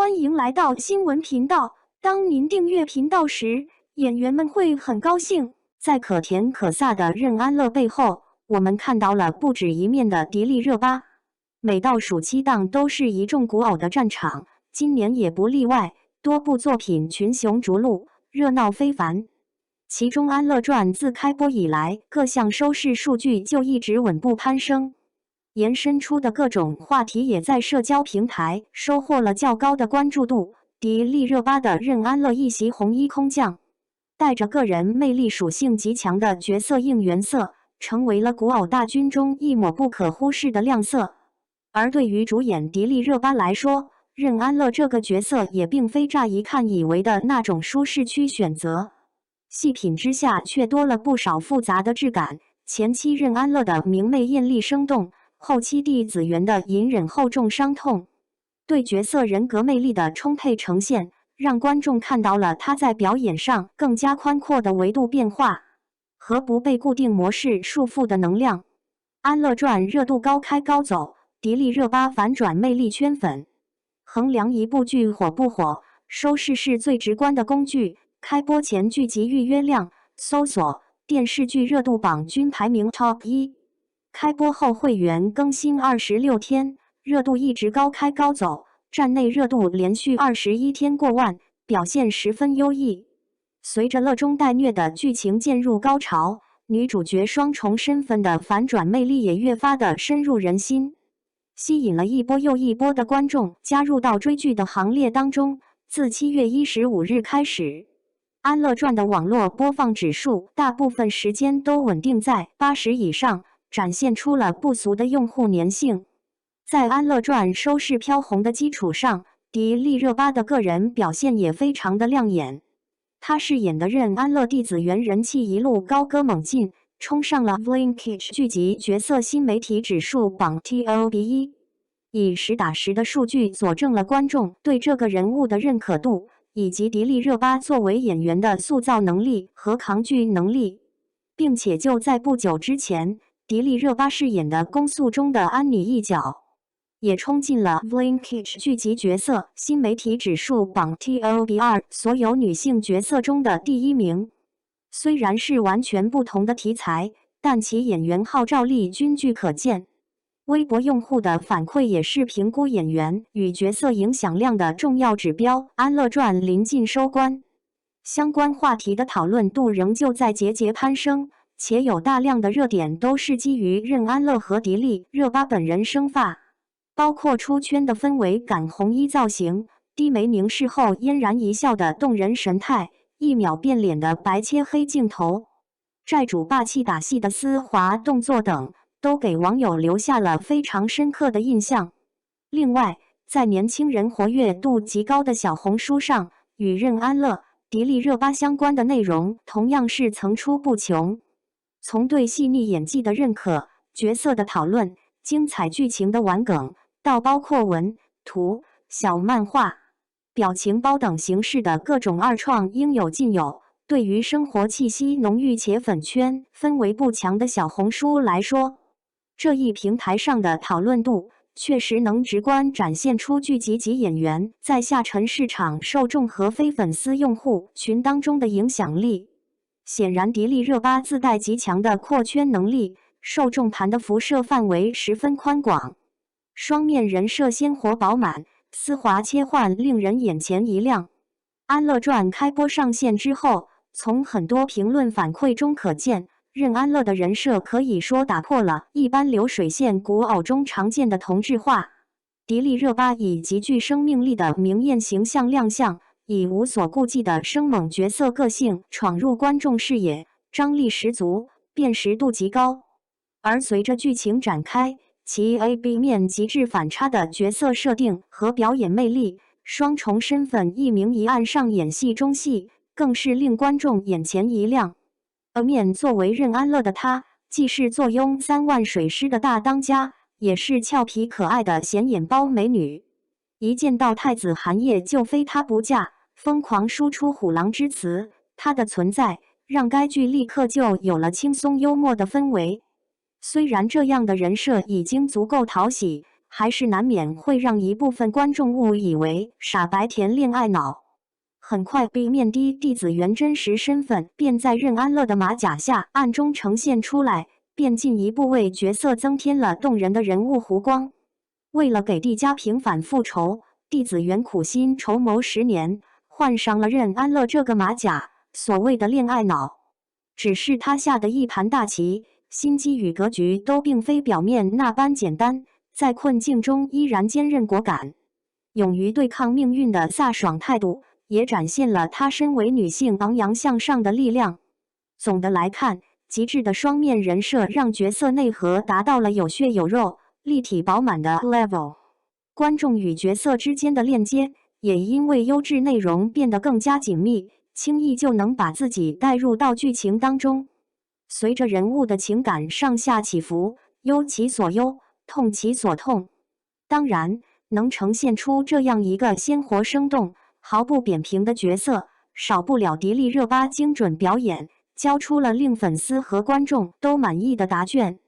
欢迎来到新闻频道。当您订阅频道时，演员们会很高兴。在可甜可飒的任安乐背后，我们看到了不止一面的迪丽热巴。每到暑期档都是一众古偶的战场，今年也不例外，多部作品群雄逐鹿，热闹非凡。其中《安乐传》自开播以来，各项收视数据就一直稳步攀升。延伸出的各种话题也在社交平台收获了较高的关注度。迪丽热巴的任安乐一袭红衣空降，带着个人魅力属性极强的角色应援色，成为了古偶大军中一抹不可忽视的亮色。而对于主演迪丽热巴来说，任安乐这个角色也并非乍一看以为的那种舒适区选择，细品之下却多了不少复杂的质感。前期任安乐的明媚艳丽生动，后期弟子元的隐忍厚重伤痛，对角色人格魅力的充沛呈现，让观众看到了他在表演上更加宽阔的维度变化和不被固定模式束缚的能量。安乐传热度高开高走，迪丽热巴反转魅力圈粉。衡量一部剧火不火，收视是最直观的工具。开播前剧集预约量、搜索、电视剧热度榜均排名 Top 1。开播后会员更新26天，热度一直高开高走，站内热度连续21天过万，表现十分优异。随着乐中带虐的剧情渐入高潮，女主角双重身份的反转魅力也越发的深入人心，吸引了一波又一波的观众加入到追剧的行列当中。自7月15日开始，《安乐传》的网络播放指数大部分时间都稳定在80以上，展现出了不俗的用户粘性。在《安乐传》收视飘红的基础上，迪丽热巴的个人表现也非常的亮眼。她饰演的任安乐弟子元人气一路高歌猛进，冲上了 Blinkage 剧集角色新媒体指数榜 TOP1，以实打实的数据佐证了观众对这个人物的认可度，以及迪丽热巴作为演员的塑造能力和扛剧能力。并且就在不久之前，迪丽热巴饰演的《公诉》中的安妮一角也冲进了 Blinkage 剧集角色新媒体指数榜 TOP2 所有女性角色中的第1名。虽然是完全不同的题材，但其演员号召力均具可见。微博用户的反馈也是评估演员与角色影响量的重要指标。《安乐传》临近收官，相关话题的讨论度仍旧在节节攀升，且有大量的热点都是基于任安乐和迪丽热巴本人生发，包括出圈的氛围感红衣造型、低眉凝视后嫣然一笑的动人神态、一秒变脸的白切黑镜头、债主霸气打戏的丝滑动作等，都给网友留下了非常深刻的印象。另外，在年轻人活跃度极高的小红书上，与任安乐、迪丽热巴相关的内容同样是层出不穷。从对细腻演技的认可、角色的讨论、精彩剧情的玩梗，到包括文、图、小漫画、表情包等形式的各种二创应有尽有。对于生活气息浓郁且粉圈氛围不强的小红书来说，这一平台上的讨论度确实能直观展现出剧集及演员在下沉市场受众和非粉丝用户群当中的影响力。显然，迪丽热巴自带极强的扩圈能力，受众盘的辐射范围十分宽广，双面人设鲜活饱满，丝滑切换令人眼前一亮。《安乐传》开播上线之后，从很多评论反馈中可见，任安乐的人设可以说打破了一般流水线古偶中常见的同质化。迪丽热巴以极具生命力的明艳形象亮相，以无所顾忌的生猛角色个性闯入观众视野，张力十足，辨识度极高。而随着剧情展开，其 A-B 面极致反差的角色设定和表演魅力，双重身份一明一暗上演戏中戏，更是令观众眼前一亮。A 面作为任安乐的她，既是坐拥3万水师的大当家，也是俏皮可爱的显眼包美女。一见到太子寒夜就非她不嫁，疯狂输出虎狼之词，她的存在让该剧立刻就有了轻松幽默的氛围。虽然这样的人设已经足够讨喜，还是难免会让一部分观众误以为傻白甜恋爱脑。很快，B面的弟子元真实身份便在任安乐的马甲下暗中呈现出来，便进一步为角色增添了动人的人物弧光。为了给帝家平反复仇，弟子元苦心筹谋10年，换上了任安乐这个马甲。所谓的恋爱脑，只是他下的一盘大棋，心机与格局都并非表面那般简单，在困境中依然坚韧果敢，勇于对抗命运的飒爽态度，也展现了她身为女性昂扬向上的力量。总的来看，极致的双面人设让角色内核达到了有血有肉、立体饱满的 level， 观众与角色之间的链接也因为优质内容变得更加紧密，轻易就能把自己带入到剧情当中。随着人物的情感上下起伏，忧其所忧，痛其所痛，当然能呈现出这样一个鲜活生动、毫不扁平的角色，少不了迪丽热巴精准表演，交出了令粉丝和观众都满意的答卷。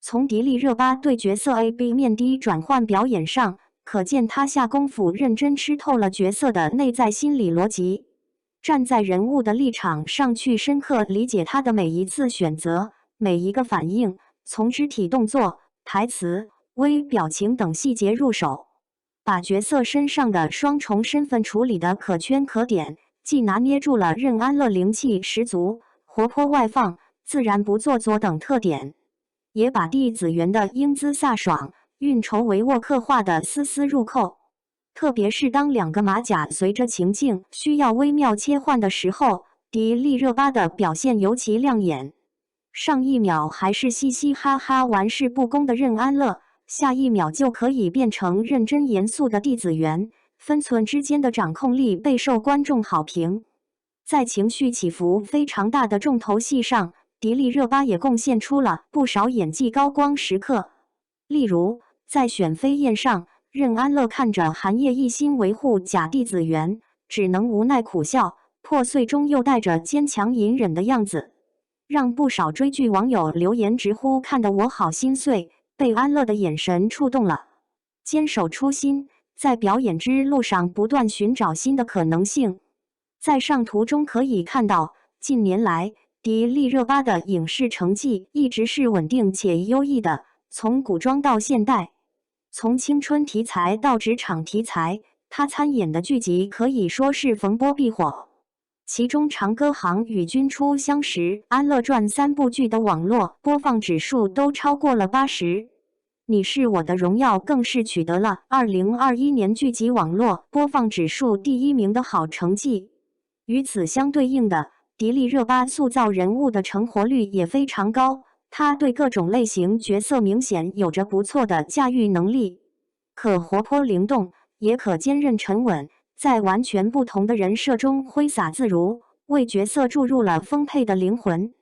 从迪丽热巴对角色 A、B 面的转换表演上，可见她下功夫认真吃透了角色的内在心理逻辑，站在人物的立场上去深刻理解他的每一次选择、每一个反应，从肢体动作、台词、微表情等细节入手，把角色身上的双重身份处理得可圈可点，既拿捏住了任安乐灵气十足、活泼外放、自然不做作等特点，也把弟子元的英姿飒爽、运筹帷幄刻画得丝丝入扣。特别是当两个马甲随着情境需要微妙切换的时候，迪丽热巴的表现尤其亮眼。上一秒还是嘻嘻哈哈玩世不恭的任安乐，下一秒就可以变成认真严肃的弟子元，分寸之间的掌控力备受观众好评。在情绪起伏非常大的重头戏上，迪丽热巴也贡献出了不少演技高光时刻。例如，在选妃宴上，任安乐看着韩烨一心维护假弟子元，只能无奈苦笑，破碎中又带着坚强隐忍的样子，让不少追剧网友留言直呼看得我好心碎，被安乐的眼神触动了。坚守初心，在表演之路上不断寻找新的可能性。在上图中可以看到，近年来迪丽热巴的影视成绩一直是稳定且优异的，从古装到现代，从青春题材到职场题材，她参演的剧集可以说是逢波必火。其中《长歌行》与《君初相识》《安乐传》3部剧的网络播放指数都超过了80。你是我的荣耀更是取得了2021年剧集网络播放指数第1名的好成绩。与此相对应的，迪丽热巴塑造人物的成活率也非常高。她对各种类型角色明显有着不错的驾驭能力，可活泼灵动，也可坚韧沉稳，在完全不同的人设中挥洒自如，为角色注入了丰沛的灵魂。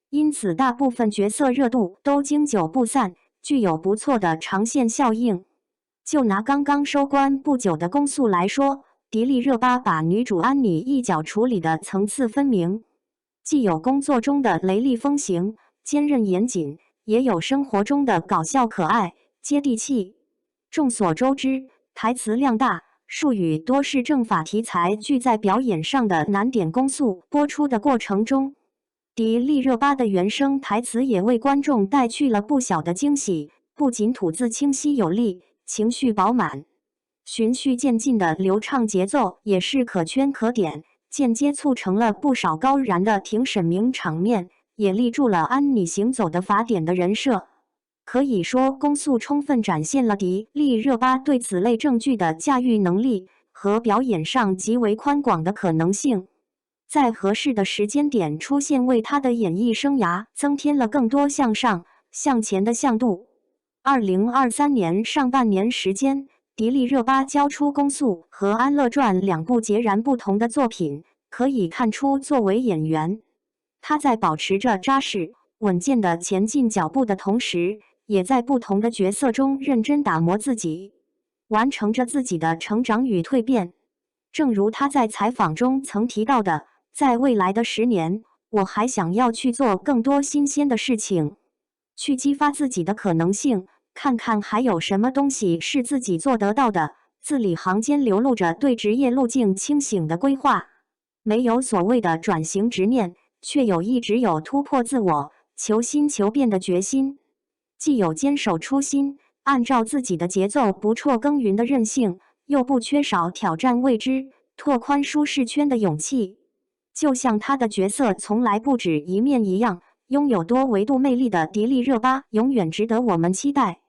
因此，大部分角色热度都经久不散，具有不错的长线效应。就拿刚刚收官不久的《公诉》来说，迪丽热巴把女主安妮一角处理的层次分明，既有工作中的雷厉风行、坚韧严谨，也有生活中的搞笑可爱、接地气。众所周知，台词量大、术语多是政法题材剧在表演上的难点。公诉播出的过程中，迪丽热巴的原声台词也为观众带去了不小的惊喜，不仅吐字清晰有力，情绪饱满，循序渐进的流畅节奏也是可圈可点，间接促成了不少高燃的庭审名场面，也立住了安妮行走的法典的人设。可以说，公诉充分展现了迪丽热巴对此类证据的驾驭能力和表演上极为宽广的可能性，在合适的时间点出现，为她的演艺生涯增添了更多向上、向前的向度。2023年上半年时间，迪丽热巴交出《公诉》和《安乐传》2部截然不同的作品，可以看出，作为演员，她在保持着扎实、稳健的前进脚步的同时，也在不同的角色中认真打磨自己，完成着自己的成长与蜕变。正如她在采访中曾提到的，在未来的10年，我还想要去做更多新鲜的事情，去激发自己的可能性，看看还有什么东西是自己做得到的。字里行间流露着对职业路径清醒的规划，没有所谓的转型执念，却一直有突破自我、求新求变的决心。既有坚守初心，按照自己的节奏不辍耕耘的韧性，又不缺少挑战未知、拓宽舒适圈的勇气。就像他的角色从来不止一面一样，拥有多维度魅力的迪丽热巴永远值得我们期待。